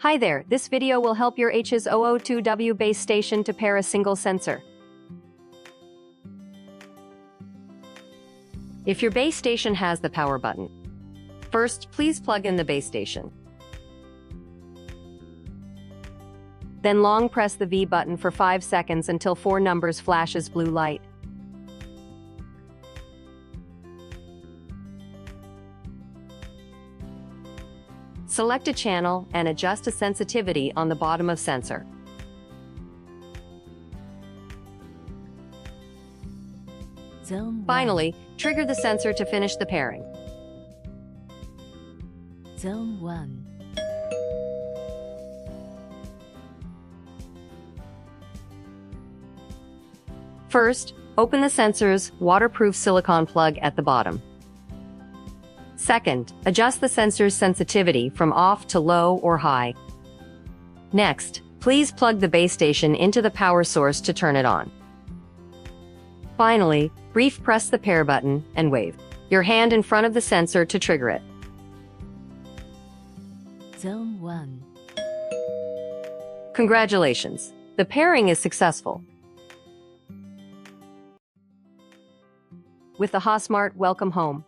Hi there, this video will help your HS002W base station to pair a single sensor. If your base station has the power button, first, please plug in the base station. Then long press the V button for 5 seconds until 4 numbers flashes blue light. Select a channel and adjust the sensitivity on the bottom of sensor. Finally, trigger the sensor to finish the pairing. Zone 1. First, open the sensor's waterproof silicone plug at the bottom. Second, adjust the sensor's sensitivity from off to low or high. Next, please plug the base station into the power source to turn it on. Finally, brief press the pair button and wave your hand in front of the sensor to trigger it. Zone 1. Congratulations! The pairing is successful. With the HS002W, welcome home.